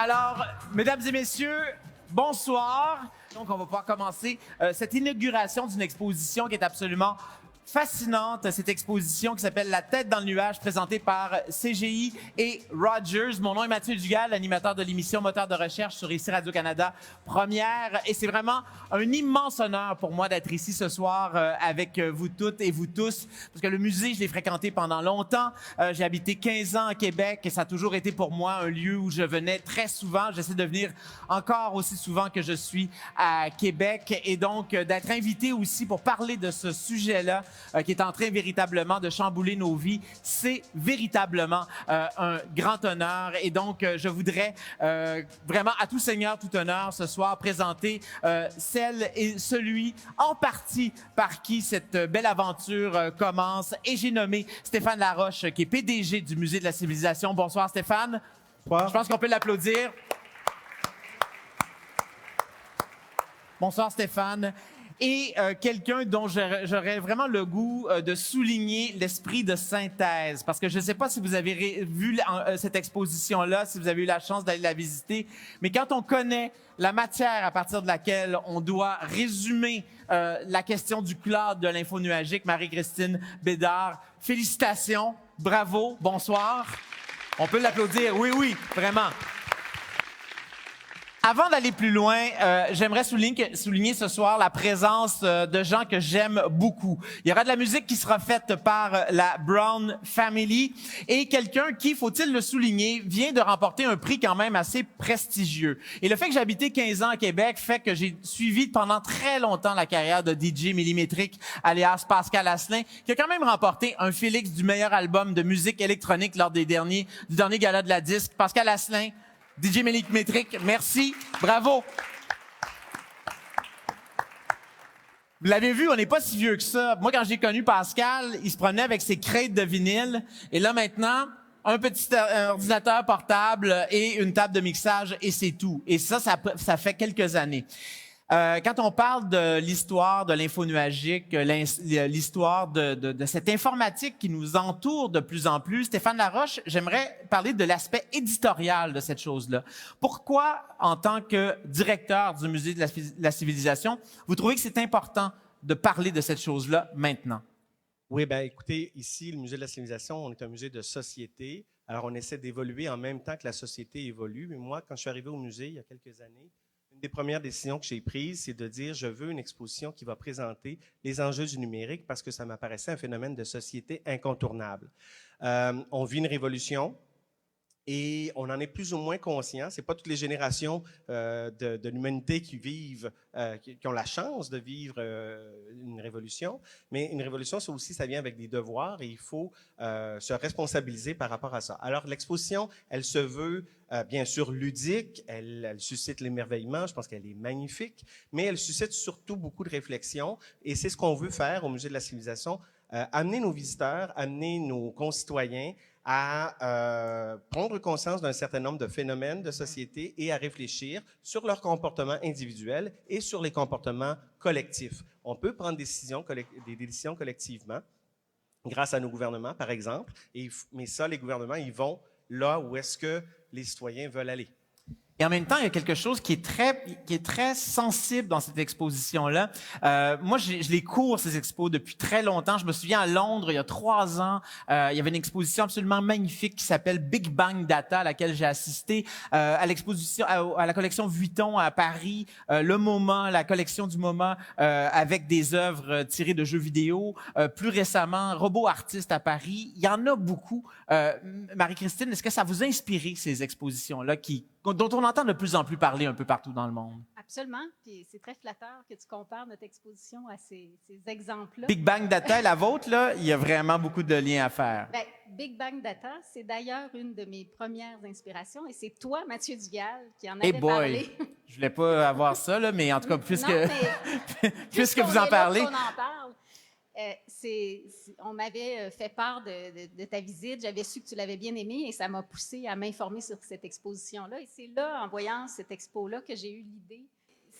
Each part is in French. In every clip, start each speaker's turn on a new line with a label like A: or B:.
A: Alors, mesdames et messieurs, bonsoir. Donc, on va pouvoir commencer cette inauguration d'une exposition qui est absolument fascinante, cette exposition qui s'appelle La tête dans le nuage, présentée par CGI et Rogers. Mon nom est Mathieu Dugal, animateur de l'émission Moteur de recherche sur ici Radio-Canada Première. Et c'est vraiment un immense honneur pour moi d'être ici ce soir avec vous toutes et vous tous, parce que le musée, je l'ai fréquenté pendant longtemps. J'ai habité 15 ans à Québec et ça a toujours été pour moi un lieu où je venais très souvent. J'essaie de venir encore aussi souvent que je suis à Québec. Et donc, d'être invité aussi pour parler de ce sujet-là, qui est en train véritablement de chambouler nos vies. C'est véritablement un grand honneur. Et donc, je voudrais vraiment, à tout seigneur, tout honneur, ce soir, présenter celle et celui en partie par qui cette belle aventure commence. Et j'ai nommé Stéphane Laroche, qui est PDG du Musée de la Civilisation. Bonsoir, Stéphane. Bonsoir. Je pense qu'on peut l'applaudir. Bonsoir, Stéphane. Et quelqu'un dont j'aurais vraiment le goût de souligner l'esprit de synthèse. Parce que je ne sais pas si vous avez vu cette exposition-là, si vous avez eu la chance d'aller la visiter, mais quand on connaît la matière à partir de laquelle on doit résumer la question du cloud de l'info nuagique, Marie-Christine Bédard, félicitations, bravo, bonsoir. On peut l'applaudir, oui, vraiment. Avant d'aller plus loin, j'aimerais souligner ce soir la présence de gens que j'aime beaucoup. Il y aura de la musique qui sera faite par la Brown Family et quelqu'un qui, faut-il le souligner, vient de remporter un prix quand même assez prestigieux. Et le fait que j'ai habité 15 ans à Québec fait que j'ai suivi pendant très longtemps la carrière de DJ millimétrique, alias Pascal Asselin, qui a quand même remporté un Félix du meilleur album de musique électronique lors du dernier gala de la disque. Pascal Asselin, DJ millimétrique, merci, bravo. Vous l'avez vu, on n'est pas si vieux que ça. Moi, quand j'ai connu Pascal, il se promenait avec ses crêtes de vinyle. Et là, maintenant, un petit ordinateur portable et une table de mixage, et c'est tout. Et ça fait quelques années. Quand on parle de l'histoire de l'info nuagique, l'histoire de cette informatique qui nous entoure de plus en plus, Stéphane Laroche, j'aimerais parler de l'aspect éditorial de cette chose-là. Pourquoi, en tant que directeur du Musée de la Civilisation, vous trouvez que c'est important de parler de cette chose-là maintenant?
B: Oui, bien, écoutez, ici, le Musée de la Civilisation, on est un musée de société. Alors, on essaie d'évoluer en même temps que la société évolue. Mais moi, quand je suis arrivé au musée il y a quelques années, une des premières décisions que j'ai prises, c'est de dire je veux une exposition qui va présenter les enjeux du numérique parce que ça m'apparaissait un phénomène de société incontournable. On vit une révolution et on en est plus ou moins conscient. Ce n'est pas toutes les générations de l'humanité qui vivent, qui ont la chance de vivre une révolution, mais une révolution, ça aussi, ça vient avec des devoirs et il faut se responsabiliser par rapport à ça. Alors, l'exposition, elle se veut bien sûr ludique, elle suscite l'émerveillement, je pense qu'elle est magnifique, mais elle suscite surtout beaucoup de réflexion et c'est ce qu'on veut faire au Musée de la Civilisation, amener nos visiteurs, amener nos concitoyens à prendre conscience d'un certain nombre de phénomènes de société et à réfléchir sur leur comportement individuel et sur les comportements collectifs. On peut prendre des décisions collectivement grâce à nos gouvernements, par exemple, mais ça, les gouvernements, ils vont là où est-ce que les citoyens veulent aller.
A: Et en même temps, il y a quelque chose qui est très sensible dans cette exposition-là. Moi, je les cours, ces expos, depuis très longtemps. Je me souviens, à Londres, il y a 3 ans, il y avait une exposition absolument magnifique qui s'appelle Big Bang Data, à laquelle j'ai assisté, à l'exposition, à la collection Vuitton à Paris, le MoMA, la collection du MoMA, avec des œuvres tirées de jeux vidéo. Plus récemment, Robot Artiste à Paris. Il y en a beaucoup. Marie-Christine, est-ce que ça vous a inspiré, ces expositions-là dont on entend de plus en plus parler un peu partout dans le monde?
C: Absolument. Puis c'est très flatteur que tu compares notre exposition à ces exemples-là.
A: Big Bang Data, la vôtre, là, il y a vraiment beaucoup de liens à faire.
C: Bien, Big Bang Data, c'est d'ailleurs une de mes premières inspirations et c'est toi, Mathieu Dugal, qui en avait parlé.
A: Je voulais pas avoir ça, là, mais en tout cas, puisque vous en parlez.
C: On en parle. On m'avait fait part de ta visite. J'avais su que tu l'avais bien aimée et ça m'a poussée à m'informer sur cette exposition-là. Et c'est là, en voyant cette expo-là, que j'ai eu l'idée.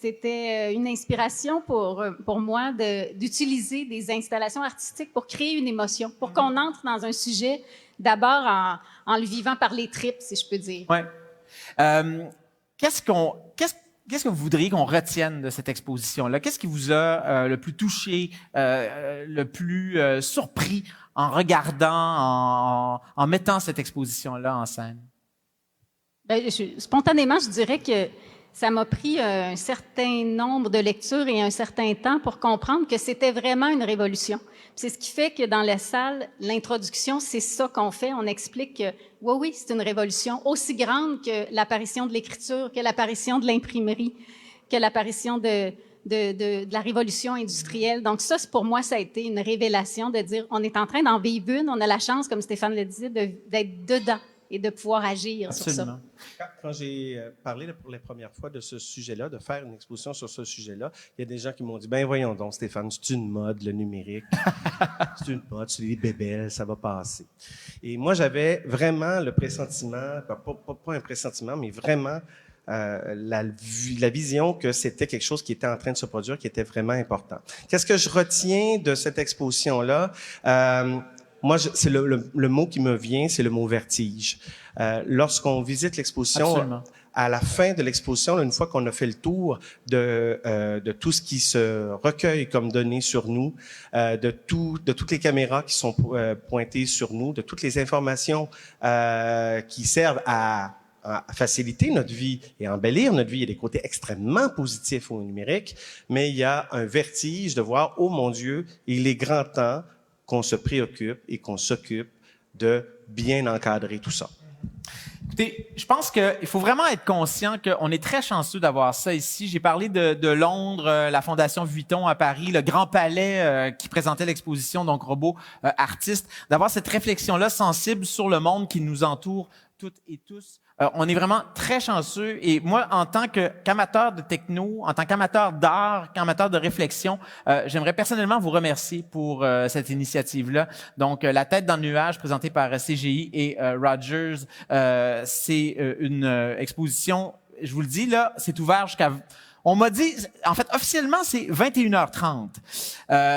C: C'était une inspiration pour moi d'utiliser des installations artistiques pour créer une émotion, pour qu'on entre dans un sujet d'abord en le vivant par les tripes, si je peux dire.
A: Ouais. Qu'est-ce que vous voudriez qu'on retienne de cette exposition-là? Qu'est-ce qui vous a le plus touché, le plus surpris en regardant, en mettant cette exposition-là en scène?
C: Bien, spontanément, je dirais que ça m'a pris un certain nombre de lectures et un certain temps pour comprendre que c'était vraiment une révolution. C'est ce qui fait que dans la salle, l'introduction, c'est ça qu'on fait. On explique que oui, c'est une révolution aussi grande que l'apparition de l'écriture, que l'apparition de l'imprimerie, que l'apparition de la révolution industrielle. Donc ça, pour moi, ça a été une révélation de dire, on est en train d'en vivre une, on a la chance, comme Stéphane le disait, d'être dedans et de pouvoir agir sur ça.
B: Quand j'ai parlé pour la première fois de ce sujet-là, de faire une exposition sur ce sujet-là, il y a des gens qui m'ont dit, ben voyons donc Stéphane, c'est une mode, le numérique. C'est une mode, c'est des bébelles, ça va passer. Et moi, j'avais vraiment le pressentiment, pas un pressentiment, mais vraiment la vision que c'était quelque chose qui était en train de se produire, qui était vraiment important. Qu'est-ce que je retiens de cette exposition-là? Moi, c'est le mot qui me vient, c'est le mot vertige. Lorsqu'on visite l'exposition,
A: Absolument.
B: À la fin de l'exposition, une fois qu'on a fait le tour de tout ce qui se recueille comme données sur nous, de toutes les caméras qui sont pointées sur nous, de toutes les informations qui servent à faciliter notre vie et embellir notre vie. Il y a des côtés extrêmement positifs au numérique, mais il y a un vertige de voir, oh mon Dieu, il est grand temps qu'on se préoccupe et qu'on s'occupe de bien encadrer tout ça.
A: Écoutez, je pense qu'il faut vraiment être conscient qu'on est très chanceux d'avoir ça ici. J'ai parlé de Londres, la Fondation Vuitton à Paris, le Grand Palais qui présentait l'exposition, donc Robots artistes, d'avoir cette réflexion-là sensible sur le monde qui nous entoure toutes et tous. On est vraiment très chanceux et moi, en tant qu'amateur de techno, en tant qu'amateur d'art, qu'amateur de réflexion, j'aimerais personnellement vous remercier pour cette initiative-là. Donc, La tête dans le nuage, présentée par CGI et Rogers, c'est une exposition, je vous le dis, là, c'est ouvert jusqu'à... On m'a dit, en fait, officiellement, c'est 21h30.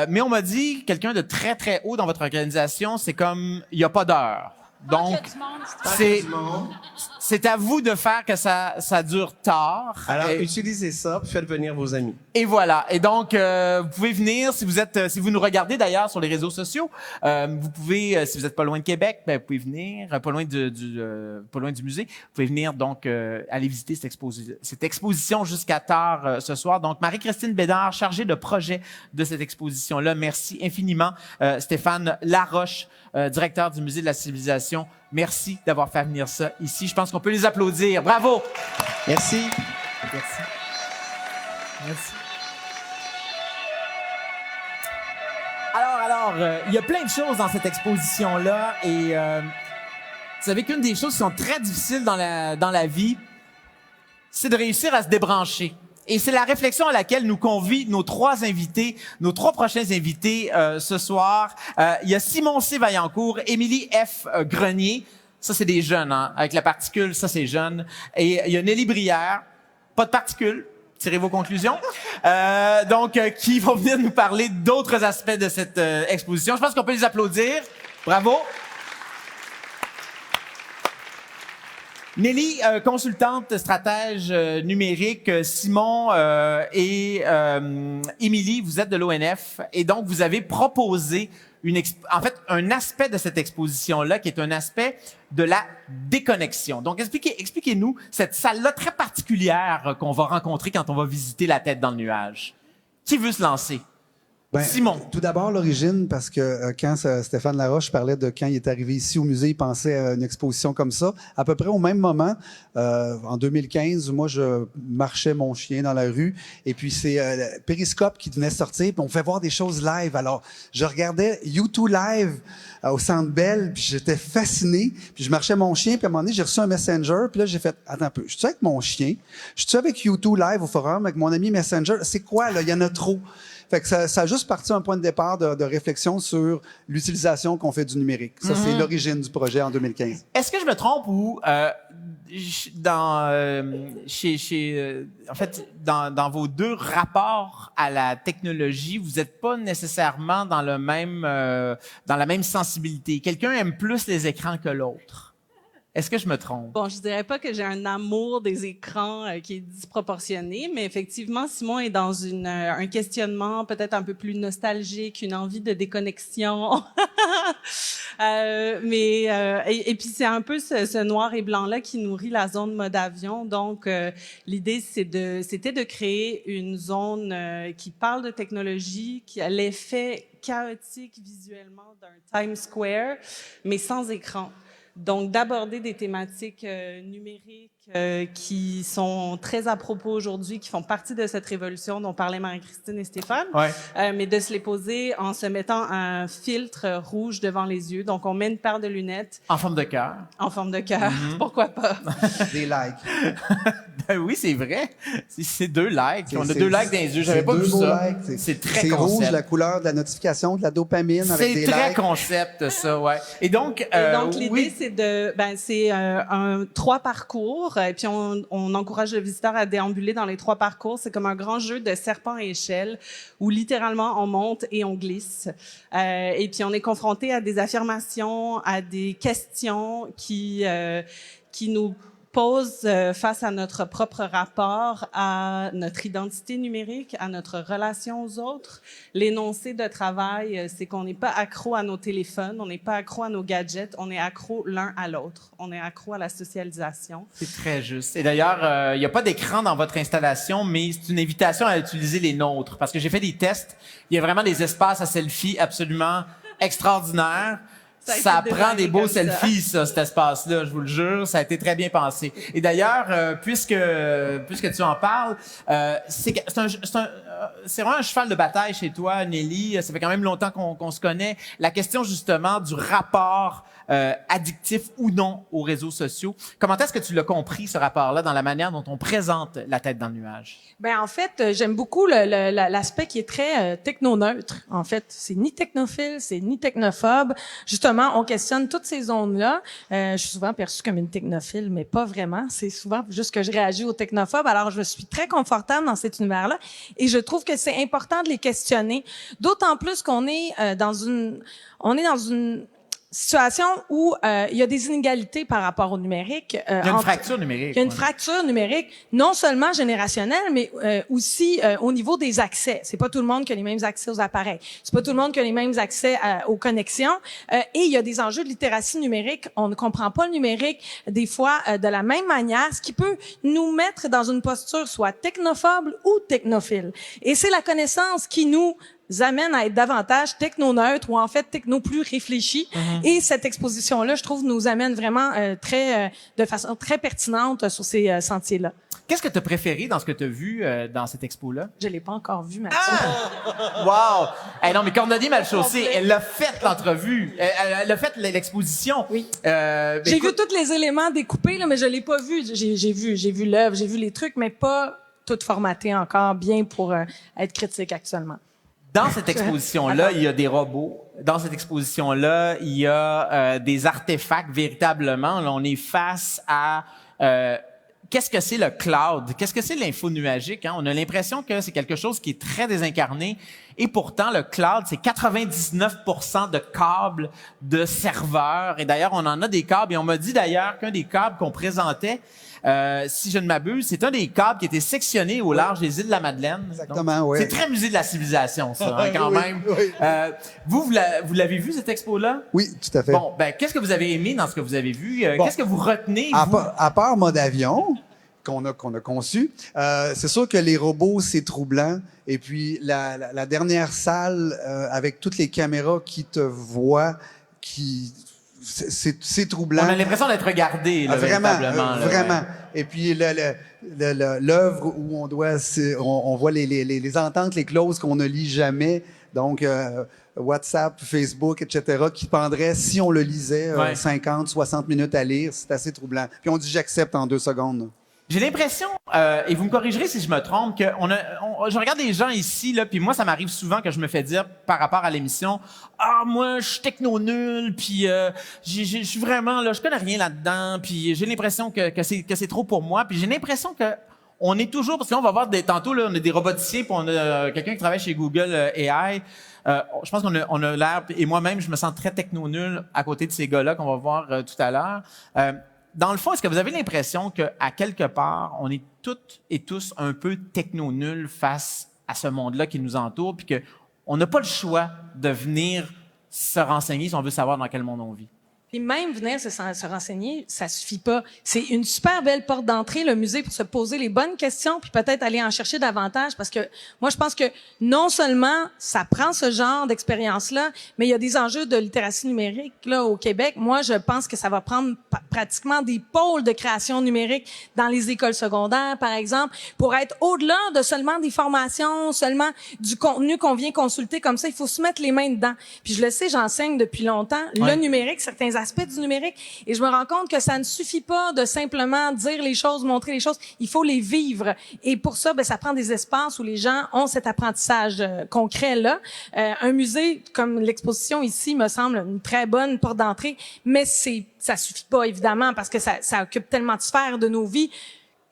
A: Mais on m'a dit, quelqu'un de très, très haut dans votre organisation, c'est comme, il n'y a pas d'heure. Donc, c'est à vous de faire que ça dure tard.
B: Alors, utilisez ça, puis faites venir vos amis.
A: Et voilà. Et donc, vous pouvez venir, si vous nous regardez d'ailleurs sur les réseaux sociaux, vous pouvez, si vous n'êtes pas loin de Québec, ben, vous pouvez venir, pas loin du musée, vous pouvez venir donc aller visiter cette exposition jusqu'à tard ce soir. Donc, Marie-Christine Bédard, chargée de projet de cette exposition-là. Merci infiniment. Stéphane Laroche, directeur du Musée de la Civilisation. Merci d'avoir fait venir ça ici. Je pense qu'on peut les applaudir. Bravo!
B: Merci.
A: Merci. Merci. Alors, il y a plein de choses dans cette exposition-là et vous savez qu'une des choses qui sont très difficiles dans la vie, c'est de réussir à se débrancher. Et c'est la réflexion à laquelle nous convient nos trois prochains invités ce soir. Il y a Simon C. Vaillancourt, Émilie F. Grenier, ça c'est des jeunes, hein, avec la particule, ça c'est jeune. Et il y a Nelly Brière, pas de particule, tirez vos conclusions. Qui vont venir nous parler d'autres aspects de cette exposition. Je pense qu'on peut les applaudir. Bravo. Nelly, consultante stratège numérique, Simon et Émilie, vous êtes de l'ONF et donc vous avez proposé un aspect de cette exposition-là qui est un aspect de la déconnexion. Donc expliquez-nous cette salle-là très particulière qu'on va rencontrer quand on va visiter la tête dans le nuage. Qui veut se lancer?
D: Ben,
A: Simon.
D: Tout d'abord, l'origine, parce que quand Stéphane Laroche parlait de quand il est arrivé ici au musée, il pensait à une exposition comme ça. À peu près au même moment, en 2015, moi, je marchais mon chien dans la rue et puis c'est Periscope qui venait sortir puis on fait voir des choses live. Alors, je regardais YouTube Live au Centre Bell puis j'étais fasciné. Puis je marchais mon chien puis à un moment donné, j'ai reçu un Messenger puis là, j'ai fait, attends un peu, je suis avec mon chien? Je suis avec YouTube Live au forum avec mon ami Messenger? C'est quoi, là? Il y en a trop. Fait que ça a juste parti un point de départ de réflexion sur l'utilisation qu'on fait du numérique. Ça, c'est l'origine du projet en 2015.
A: Est-ce que je me trompe ou dans vos deux rapports à la technologie, vous n'êtes pas nécessairement dans la même sensibilité? Quelqu'un aime plus les écrans que l'autre? Est-ce que je me trompe?
E: Bon, je dirais pas que j'ai un amour des écrans qui est disproportionné, mais effectivement, Simon est dans un questionnement peut-être un peu plus nostalgique, une envie de déconnexion. Et puis c'est un peu ce noir et blanc là qui nourrit la zone mode avion. Donc l'idée c'était de créer une zone qui parle de technologie, qui a l'effet chaotique visuellement d'un Times Square, mais sans écran. Donc, d'aborder des thématiques numériques qui sont très à propos aujourd'hui, qui font partie de cette révolution dont parlaient Marie-Christine et Stéphane, mais de se les poser en se mettant un filtre rouge devant les yeux. Donc, on met une paire de lunettes.
A: En forme de cœur.
E: En forme de cœur, pourquoi pas?
D: Des likes.
A: Ben oui, c'est vrai. C'est 2 likes. On a 2 likes dans les yeux. J'avais pas vu ça. C'est très concept.
D: C'est rouge, la couleur de la notification, de la dopamine avec des likes.
A: C'est très concept, ça, ouais. Et donc
E: l'idée, c'est un 3 parcours. Et puis, on encourage le visiteur à déambuler dans les 3 parcours. C'est comme un grand jeu de serpent et échelle où littéralement on monte et on glisse. Et puis, on est confronté à des affirmations, à des questions qui nous pose face à notre propre rapport à notre identité numérique, à notre relation aux autres. L'énoncé de travail, c'est qu'on n'est pas accro à nos téléphones, on n'est pas accro à nos gadgets, on est accro l'un à l'autre. On est accro à la socialisation.
A: C'est très juste. Et d'ailleurs, il n'y a pas d'écran dans votre installation, mais c'est une invitation à utiliser les nôtres. Parce que j'ai fait des tests. Il y a vraiment des espaces à selfie absolument extraordinaires. Ça prend des beaux selfies, ça, cet espace-là, je vous le jure. Ça a été très bien pensé. Et d'ailleurs, puisque tu en parles, c'est vraiment un cheval de bataille chez toi, Nelly. Ça fait quand même longtemps qu'on se connaît. La question, justement, du rapport addictif ou non aux réseaux sociaux. Comment est-ce que tu l'as compris, ce rapport-là, dans la manière dont on présente la tête dans le nuage?
F: Ben en fait, j'aime beaucoup l'aspect qui est très techno-neutre. En fait, c'est ni technophile, c'est ni technophobe. Justement, on questionne toutes ces zones-là. Je suis souvent perçue comme une technophile, mais pas vraiment. C'est souvent juste que je réagis aux technophobes. Alors, je suis très confortable dans cet univers-là, et je trouve que c'est important de les questionner. D'autant plus qu'on est dans une situation où il y a des inégalités par rapport au numérique.
A: Il y a une fracture numérique.
F: Il y a une fracture numérique, non seulement générationnelle, mais aussi au niveau des accès. C'est pas tout le monde qui a les mêmes accès aux appareils. C'est pas tout le monde qui a les mêmes accès aux connexions. Et il y a des enjeux de littératie numérique. On ne comprend pas le numérique des fois de la même manière, ce qui peut nous mettre dans une posture soit technophobe ou technophile. Et c'est la connaissance qui nous amène à être davantage techno-neutre ou en fait techno plus réfléchi. Et cette exposition-là, je trouve, nous amène vraiment de façon très pertinente sur ces sentiers-là.
A: Qu'est-ce que tu as préféré dans ce que tu as vu dans cette expo-là?
F: Je l'ai pas encore vu, Mathieu.
A: Wow! Hey, non, mais Cornelier Malchaussée, elle a fait l'entrevue. Elle a fait l'exposition.
F: Oui. J'ai vu tous les éléments découpés, là, mais je l'ai pas vu. J'ai vu l'œuvre, j'ai vu les trucs, mais pas tout formaté encore bien pour être critique actuellement.
A: Dans cette exposition-là, il y a des robots. Dans cette exposition-là, il y a des artefacts véritablement. Là, on est face à qu'est-ce que c'est le cloud? Qu'est-ce que c'est l'info nuagique? Hein? On a l'impression que c'est quelque chose qui est très désincarné. Et pourtant, le cloud, c'est 99% de câbles, de serveurs. Et d'ailleurs, on en a des câbles. Et on m'a dit d'ailleurs qu'un des câbles qu'on présentait, si je ne m'abuse, c'est un des câbles qui était sectionné au large des îles de la Madeleine.
D: Exactement, oui.
A: C'est très musée de la civilisation, ça, hein, quand même.
D: Oui.
A: Vous l'avez vu, cette expo-là?
D: Oui, tout à fait.
A: Bon, ben, qu'est-ce que vous avez aimé dans ce que vous avez vu?
D: Bon.
A: Qu'est-ce que vous retenez,
D: À part mode avion, qu'on a conçu, c'est sûr que les robots, c'est troublant. Et puis, la dernière salle, avec toutes les caméras qui te voient, c'est troublant.
A: On a l'impression d'être regardé, là, véritablement.
D: Vraiment. Ouais. Et puis, l'œuvre où on voit les ententes, les clauses qu'on ne lit jamais. Donc, WhatsApp, Facebook, etc., qui prendraient, si on le lisait, 50, 60 minutes à lire. C'est assez troublant. Puis on dit « j'accepte » en 2 secondes.
A: J'ai l'impression, et vous me corrigerez si je me trompe, que je regarde des gens ici, là, puis moi, ça m'arrive souvent que je me fais dire par rapport à l'émission, moi, je suis techno-nul, puis je suis vraiment, là, je connais rien là-dedans, puis j'ai l'impression que c'est trop pour moi, puis j'ai l'impression que on est toujours, parce qu'on va voir tantôt, là, on a des roboticiens, puis on a quelqu'un qui travaille chez Google AI. Je pense qu'on a l'air, et moi-même, je me sens très techno-nul à côté de ces gars-là qu'on va voir tout à l'heure. dans le fond, est-ce que vous avez l'impression qu'à quelque part, on est toutes et tous un peu techno-nuls face à ce monde-là qui nous entoure, puis qu'on n'a pas le choix de venir se renseigner si on veut savoir dans quel monde on vit?
F: Puis même venir se renseigner, ça suffit pas. C'est une super belle porte d'entrée, le musée, pour se poser les bonnes questions, puis peut-être aller en chercher davantage, parce que moi, je pense que non seulement ça prend ce genre d'expérience-là, mais il y a des enjeux de littératie numérique là au Québec. Moi, je pense que ça va prendre pratiquement des pôles de création numérique dans les écoles secondaires, par exemple, pour être au-delà de seulement des formations, seulement du contenu qu'on vient consulter comme ça. Il faut se mettre les mains dedans. Puis je le sais, j'enseigne depuis longtemps. Le numérique, certains aspects du numérique, et je me rends compte que ça ne suffit pas de simplement dire les choses, montrer les choses, il faut les vivre. Et pour ça, ça prend des espaces où les gens ont cet apprentissage concret-là. Un musée, comme l'exposition ici, me semble une très bonne porte d'entrée, mais ça suffit pas, évidemment, parce que ça occupe tellement de sphères de nos vies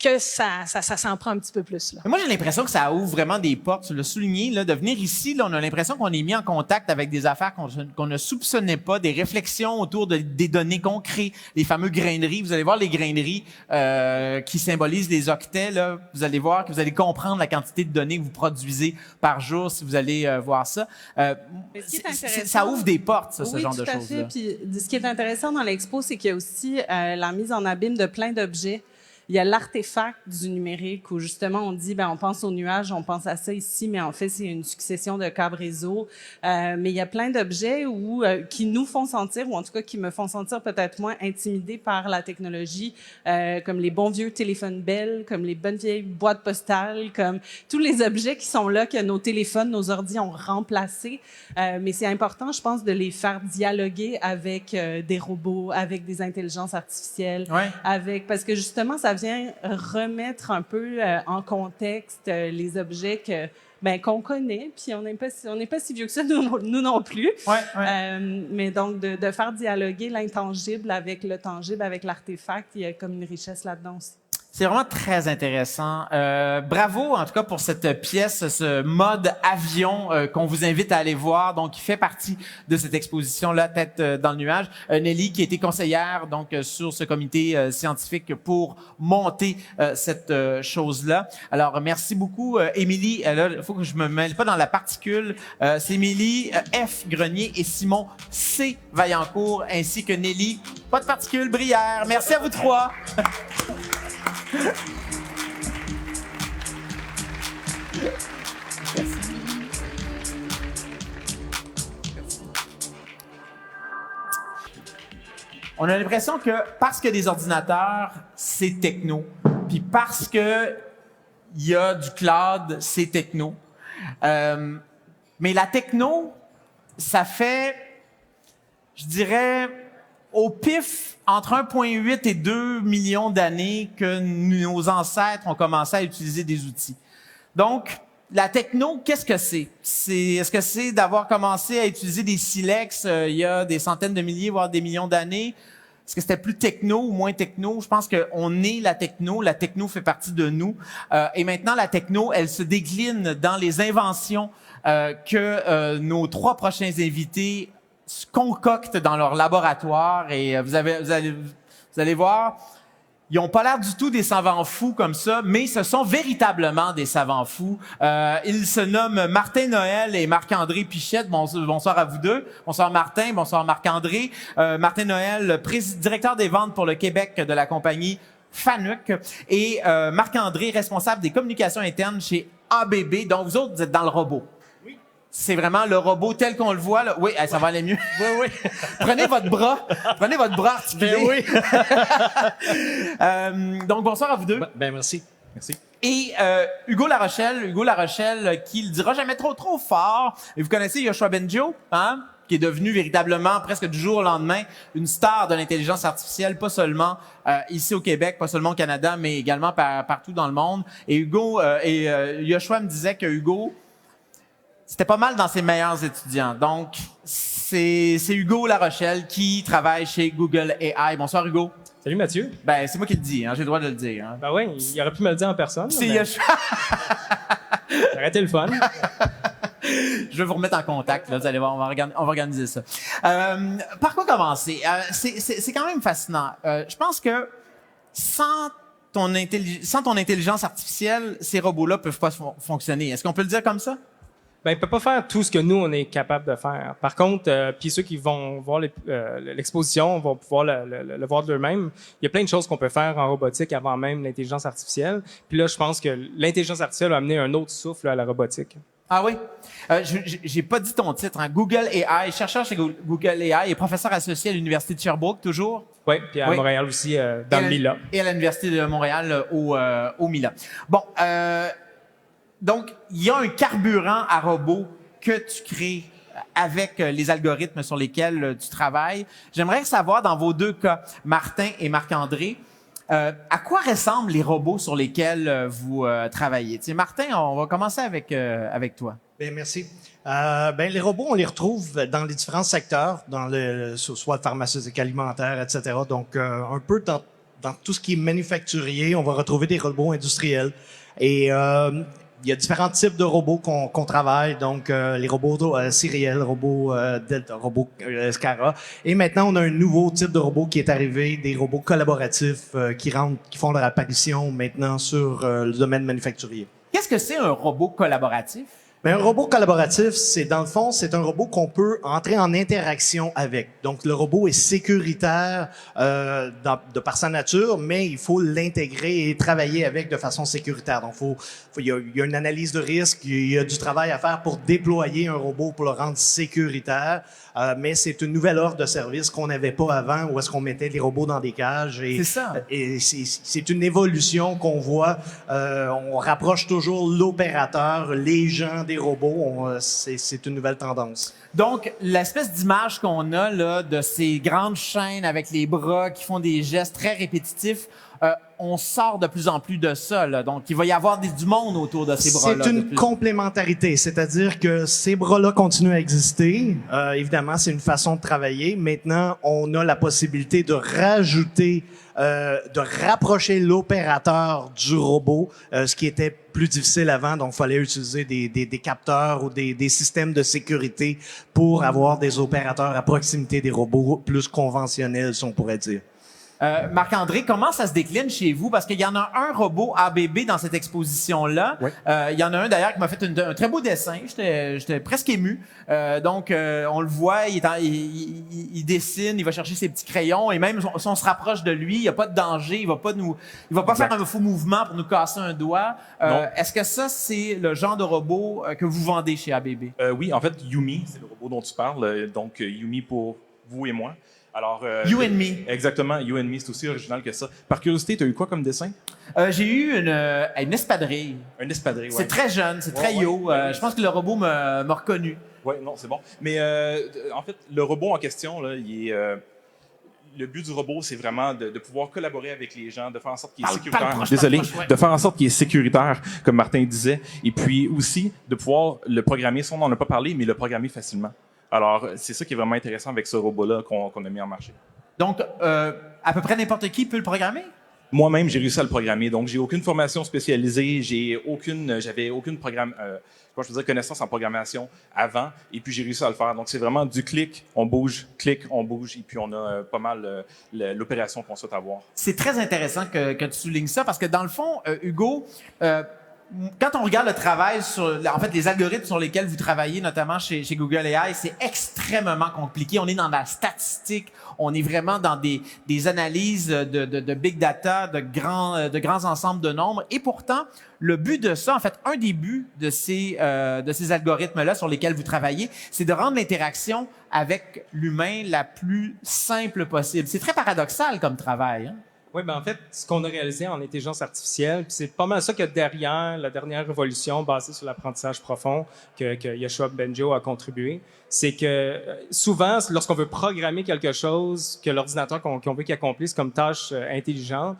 F: que ça s'en prend un petit peu plus. Là.
A: Moi, j'ai l'impression que ça ouvre vraiment des portes. Tu l'as souligné, là, de venir ici, là, on a l'impression qu'on est mis en contact avec des affaires qu'on ne soupçonnait pas, des réflexions autour des données qu'on crée, les fameux graineries. Vous allez voir les graineries qui symbolisent les octets. Là. Vous allez voir que vous allez comprendre la quantité de données que vous produisez par jour si vous allez voir ça. Ça ouvre des portes, ce genre de choses-là.
E: Puis, ce qui est intéressant dans l'expo, c'est qu'il y a aussi la mise en abîme de plein d'objets. Il y a l'artefact du numérique où justement on dit, on pense au nuage, on pense à ça ici, mais en fait c'est une succession de câbles réseau. Mais il y a plein d'objets qui nous font sentir, ou en tout cas qui me font sentir peut-être moins intimidés par la technologie, comme les bons vieux téléphones Bell, comme les bonnes vieilles boîtes postales, comme tous les objets qui sont là que nos téléphones, nos ordi ont remplacés. Mais c'est important, je pense, de les faire dialoguer avec des robots, avec des intelligences artificielles, parce que justement ça vient remettre un peu en contexte les objets qu'on connaît, puis on n'est pas si vieux que ça, nous non plus. Mais donc, de faire dialoguer l'intangible avec le tangible, avec l'artefact, il y a comme une richesse là-dedans aussi.
A: C'est vraiment très intéressant. Bravo, en tout cas, pour cette pièce, ce mode avion qu'on vous invite à aller voir. Donc, qui fait partie de cette exposition-là, Tête dans le nuage. Nelly, qui a été conseillère donc sur ce comité scientifique pour monter cette chose-là. Alors, merci beaucoup, Émilie. Là, il faut que je me mêle pas dans la particule. C'est Émilie F. Grenier et Simon C. Vaillancourt, ainsi que Nelly, pas de particules, Brière. Merci à vous trois. On a l'impression que parce qu'il y a des ordinateurs, c'est techno. Puis parce que il y a du cloud, c'est techno. Mais la techno, ça fait, je dirais, au pif, entre 1,8 et 2 millions d'années que nos ancêtres ont commencé à utiliser des outils. Donc, la techno, qu'est-ce que c'est? Est-ce que c'est d'avoir commencé à utiliser des silex il y a des centaines de milliers, voire des millions d'années? Est-ce que c'était plus techno ou moins techno? Je pense qu'on est la techno fait partie de nous. Et maintenant, la techno, elle se décline dans les inventions que nos trois prochains invités concoctent dans leur laboratoire. Et vous allez voir, ils n'ont pas l'air du tout des savants fous comme ça, mais ce sont véritablement des savants fous. Ils se nomment Martin Noël et Marc-André Pichette. Bonsoir à vous deux. Bonsoir Martin, bonsoir Marc-André. Martin Noël, directeur des ventes pour le Québec de la compagnie Fanuc, et Marc-André, responsable des communications internes chez ABB. Donc vous autres, vous êtes dans le robot. C'est vraiment le robot tel qu'on le voit, là. Oui, ça va aller mieux. Oui. Prenez votre bras articulé. Donc, bonsoir à vous deux.
G: Merci.
A: Et Hugo Larochelle, qui le dira jamais trop fort. Et vous connaissez Yoshua Bengio, hein? Qui est devenu véritablement, presque du jour au lendemain, une star de l'intelligence artificielle, pas seulement ici au Québec, pas seulement au Canada, mais également partout dans le monde. Et Yoshua me disait que Hugo, c'était pas mal dans ses meilleurs étudiants. Donc, c'est Hugo Larochelle qui travaille chez Google AI. Bonsoir, Hugo.
G: Salut, Mathieu.
A: C'est moi qui le dis, hein. J'ai le droit de le dire. Hein.
G: Oui, il aurait pu me le dire en personne.
A: C'est Yoshua.
G: Arrêtez le fun.
A: Je vais vous remettre en contact, là, vous allez voir, on va organiser ça. Par quoi commencer? C'est quand même fascinant. Je pense que sans ton intelligence artificielle, ces robots-là peuvent pas fonctionner. Est-ce qu'on peut le dire comme ça?
G: Ben, il peut pas faire tout ce que nous, on est capable de faire. Par contre, puis ceux qui vont voir l'exposition vont pouvoir le voir d'eux-mêmes. Il y a plein de choses qu'on peut faire en robotique avant même l'intelligence artificielle. Puis là, je pense que l'intelligence artificielle a amené un autre souffle à la robotique.
A: Ah oui? J'ai pas dit ton titre, hein. Google AI, chercheur chez Google AI et professeur associé à l'Université de Sherbrooke, toujours?
G: Oui, puis à Montréal aussi, dans le Mila.
A: Et à l'Université de Montréal, au Mila. Bon, donc, il y a un carburant à robot que tu crées avec les algorithmes sur lesquels tu travailles. J'aimerais savoir, dans vos deux cas, Martin et Marc-André, à quoi ressemblent les robots sur lesquels vous travaillez? T'sais, Martin, on va commencer avec toi.
H: Bien, merci. Les robots, on les retrouve dans les différents secteurs, soit pharmaceutique, alimentaire, etc. Donc, un peu dans tout ce qui est manufacturier, on va retrouver des robots industriels. Et il y a différents types de robots qu'on travaille, donc les robots Cyrielle, robots Delta, robots Scara. Et maintenant, on a un nouveau type de robot qui est arrivé, des robots collaboratifs qui font leur apparition maintenant sur le domaine manufacturier.
A: Qu'est-ce que c'est un robot collaboratif?
H: Mais un robot collaboratif, dans le fond, c'est un robot qu'on peut entrer en interaction avec. Donc, le robot est sécuritaire de par sa nature, mais il faut l'intégrer et travailler avec de façon sécuritaire. Donc, il y a une analyse de risque, il y a du travail à faire pour déployer un robot pour le rendre sécuritaire. Mais c'est une nouvelle offre de service qu'on n'avait pas avant, où est-ce qu'on mettait les robots dans des cages.
A: C'est ça.
H: Et c'est une évolution qu'on voit. On rapproche toujours l'opérateur, les gens des robots. C'est une nouvelle tendance.
A: Donc, l'espèce d'image qu'on a là de ces grandes chaînes avec les bras qui font des gestes très répétitifs, on sort de plus en plus de ça, là. Donc, il va y avoir du monde autour de ces bras-là.
H: C'est une complémentarité, c'est-à-dire que ces bras-là continuent à exister. Évidemment, c'est une façon de travailler. Maintenant, on a la possibilité de rajouter, de rapprocher l'opérateur du robot, ce qui était plus difficile avant. Donc, il fallait utiliser des capteurs ou des systèmes de sécurité pour avoir des opérateurs à proximité des robots plus conventionnels, si on pourrait dire.
A: Marc-André, comment ça se décline chez vous? Parce qu'il y en a un robot ABB dans cette exposition-là.
B: Oui.
A: Il y en a un d'ailleurs qui m'a fait un très beau dessin. J'étais presque ému. Donc, on le voit, il dessine, il va chercher ses petits crayons et même si on se rapproche de lui, il n'y a pas de danger, il va pas faire un faux mouvement pour nous casser un doigt. Est-ce que ça, c'est le genre de robot que vous vendez chez ABB?
I: Oui, en fait, Yumi, c'est le robot dont tu parles. Donc, Yumi pour vous et moi. Alors,
A: You and Me.
I: Exactement, You and Me, c'est aussi original que ça. Par curiosité, tu as eu quoi comme dessin?
A: J'ai eu une espadrille.
I: Un espadrille, oui.
A: C'est très jeune, c'est très yo. Je pense que le robot m'a reconnu.
I: Oui, non, c'est bon. Mais en fait, le robot en question, là, le but du robot, c'est vraiment de pouvoir collaborer avec les gens, de faire en sorte qu'il est sécuritaire. De faire en sorte qu'il est sécuritaire, comme Martin disait. Et puis aussi, de pouvoir le programmer, ça on n'en a pas parlé, mais le programmer facilement. Alors, c'est ça qui est vraiment intéressant avec ce robot-là qu'on a mis en marché.
A: Donc, à peu près n'importe qui peut le programmer?
I: Moi-même, j'ai réussi à le programmer. Donc, j'ai aucune formation spécialisée, j'avais aucune connaissance en programmation avant, et puis j'ai réussi à le faire. Donc, c'est vraiment du clic, on bouge, et puis on a pas mal l'opération qu'on souhaite avoir.
A: C'est très intéressant que tu soulignes ça, parce que dans le fond, Hugo, quand on regarde le travail les algorithmes sur lesquels vous travaillez, notamment chez Google AI, c'est extrêmement compliqué. On est dans la statistique, on est vraiment dans des analyses de big data, de grands ensembles de nombres. Et pourtant, le but de ça, en fait, un des buts de ces algorithmes-là sur lesquels vous travaillez, c'est de rendre l'interaction avec l'humain la plus simple possible. C'est très paradoxal comme travail, hein?
G: Oui, en fait, ce qu'on a réalisé en intelligence artificielle, c'est pas mal ça que derrière la dernière révolution basée sur l'apprentissage profond que Yoshua Bengio a contribué, c'est que souvent, lorsqu'on veut programmer quelque chose que l'ordinateur qu'on veut qu'il accomplisse comme tâche intelligente,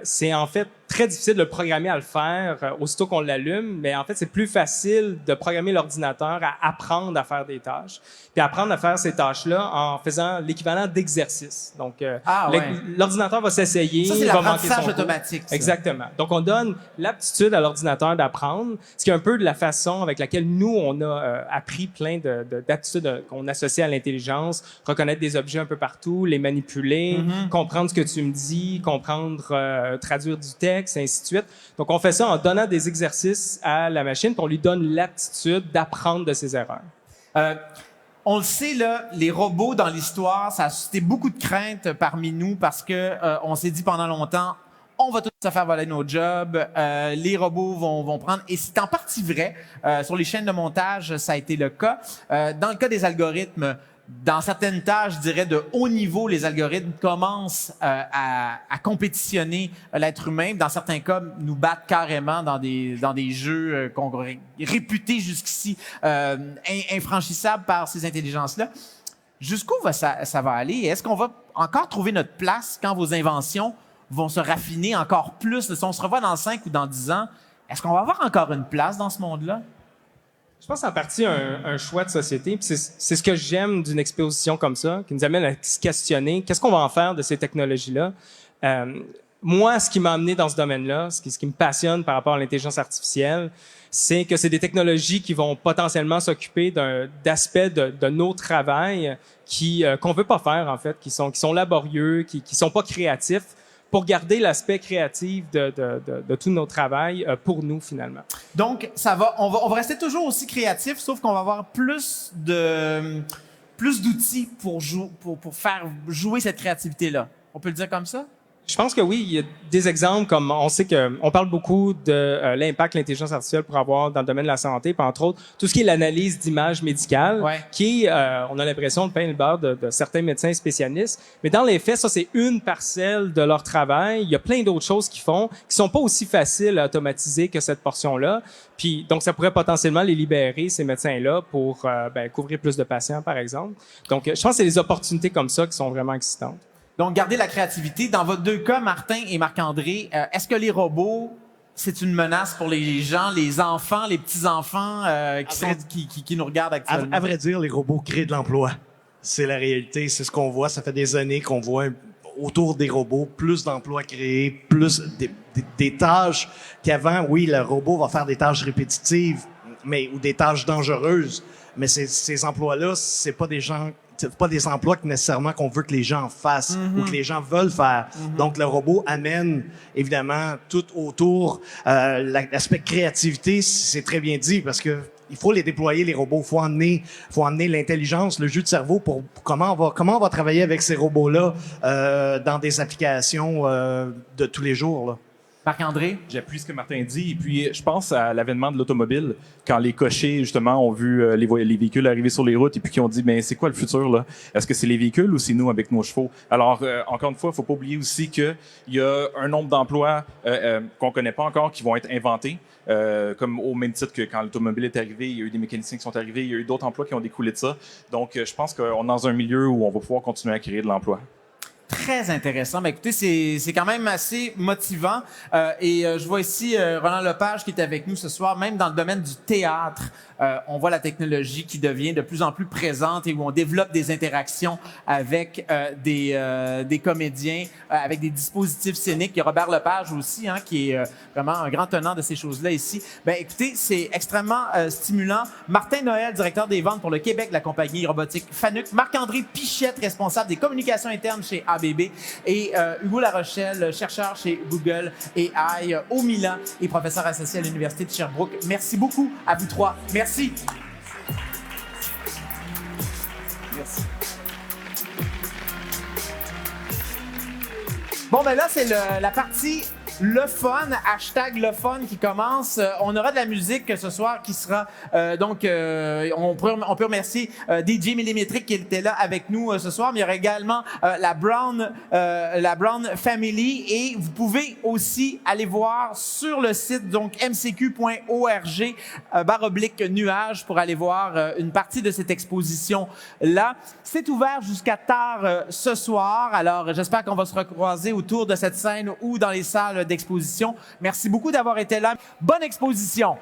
G: c'est en fait très difficile de le programmer à le faire aussitôt qu'on l'allume, mais en fait, c'est plus facile de programmer l'ordinateur à apprendre à faire des tâches, puis apprendre à faire ces tâches-là en faisant l'équivalent d'exercice. Donc, l'ordinateur va s'essayer,
A: ça, c'est
G: il va manquer
A: l'apprentissage
G: son cours.
A: automatique. Ça.
G: Exactement. Donc, on donne l'aptitude à l'ordinateur d'apprendre, ce qui est un peu de la façon avec laquelle nous, on a appris plein d'aptitudes qu'on associe à l'intelligence, reconnaître des objets un peu partout, les manipuler, comprendre ce que tu me dis, comprendre, traduire du texte, et ainsi de suite. Donc, on fait ça en donnant des exercices à la machine, puis on lui donne l'aptitude d'apprendre de ses erreurs.
A: On le sait, là, les robots dans l'histoire, ça a suscité beaucoup de craintes parmi nous parce que on s'est dit pendant longtemps, on va tous se faire voler nos jobs, les robots vont prendre. Et c'est en partie vrai. Sur les chaînes de montage, ça a été le cas. Dans le cas des algorithmes, dans certaines tâches, je dirais, de haut niveau, les algorithmes commencent à compétitionner l'être humain. Dans certains cas, nous battent carrément dans des jeux qu'on réputés jusqu'ici infranchissables par ces intelligences-là. Jusqu'où ça va aller? Est-ce qu'on va encore trouver notre place quand vos inventions vont se raffiner encore plus? Si on se revoit dans 5 ou dans 10 ans, est-ce qu'on va avoir encore une place dans ce monde-là?
G: Je pense en partie un choix de société. Puis c'est ce que j'aime d'une exposition comme ça, qui nous amène à se questionner. Qu'est-ce qu'on va en faire de ces technologies-là? Moi, ce qui m'a amené dans ce domaine-là, ce qui me passionne par rapport à l'intelligence artificielle, c'est que c'est des technologies qui vont potentiellement s'occuper d'aspects de nos travails qu'on veut pas faire, en fait, qui sont laborieux, qui sont pas créatifs, pour garder l'aspect créatif de tout notre travail pour nous, finalement.
A: Donc, on va rester toujours aussi créatif, sauf qu'on va avoir plus d'outils pour faire jouer cette créativité-là. On peut le dire comme ça?
G: Je pense que oui, il y a des exemples comme on sait on parle beaucoup de l'impact que l'intelligence artificielle pourrait avoir dans le domaine de la santé, puis entre autres tout ce qui est l'analyse d'images médicales, qui on a l'impression de pain et le beurre de certains médecins spécialistes, mais dans les faits, ça c'est une parcelle de leur travail. Il y a plein d'autres choses qu'ils font qui sont pas aussi faciles à automatiser que cette portion-là. Puis donc ça pourrait potentiellement les libérer, ces médecins-là, pour couvrir plus de patients, par exemple. Donc je pense que c'est les opportunités comme ça qui sont vraiment excitantes.
A: Donc, garder la créativité. Dans votre deux cas, Martin et Marc-André, est-ce que les robots, c'est une menace pour les gens, les enfants, les petits-enfants qui nous regardent actuellement?
H: À vrai dire, les robots créent de l'emploi. C'est la réalité. C'est ce qu'on voit. Ça fait des années qu'on voit autour des robots plus d'emplois créés, plus des tâches qu'avant, oui, le robot va faire des tâches répétitives ou des tâches dangereuses. Mais ces emplois-là, c'est pas des emplois nécessairement qu'on veut que les gens fassent ou que les gens veulent faire. Donc, le robot amène, évidemment, tout autour. L'aspect créativité, c'est très bien dit parce que il faut les déployer, les robots. Faut emmener l'intelligence, le jus de cerveau pour comment on va travailler avec ces robots-là dans des applications de tous les jours, là.
A: Marc-André?
I: J'appuie ce que Martin dit. Et puis, je pense à l'avènement de l'automobile, quand les cochers, justement, ont vu les véhicules arriver sur les routes et puis qui ont dit, mais c'est quoi le futur, là? Est-ce que c'est les véhicules ou c'est nous avec nos chevaux? Alors, encore une fois, il faut pas oublier aussi qu'il y a un nombre d'emplois qu'on connaît pas encore qui vont être inventés. Comme au même titre que quand l'automobile est arrivé, il y a eu des mécaniciens qui sont arrivés, il y a eu d'autres emplois qui ont découlé de ça. Donc, je pense qu'on est dans un milieu où on va pouvoir continuer à créer de l'emploi.
A: Très intéressant. Mais écoutez, c'est quand même assez motivant. Je vois ici Roland Lepage qui est avec nous ce soir, même dans le domaine du théâtre. On voit la technologie qui devient de plus en plus présente et où on développe des interactions avec des comédiens, avec des dispositifs scéniques. Il y a Robert Lepage aussi, qui est vraiment un grand tenant de ces choses-là ici. Ben, écoutez, c'est extrêmement stimulant. Martin Noël, directeur des ventes pour le Québec de la compagnie robotique Fanuc. Marc-André Pichette, responsable des communications internes chez ABB. Et Hugo Larochelle, chercheur chez Google AI au Milan et professeur associé à l'Université de Sherbrooke. Merci beaucoup à vous trois. Merci. Merci. Bon, ben là, c'est la partie le fun, hashtag le fun qui commence. On aura de la musique ce soir qui sera on peut remercier DJ Millimétrique qui était là avec nous ce soir, mais il y aura également la Brown Family et vous pouvez aussi aller voir sur le site donc mcq.org /nuage pour aller voir une partie de cette exposition là. C'est ouvert jusqu'à tard ce soir. Alors j'espère qu'on va se recroiser autour de cette scène ou dans les salles d'exposition. Merci beaucoup d'avoir été là. Bonne exposition!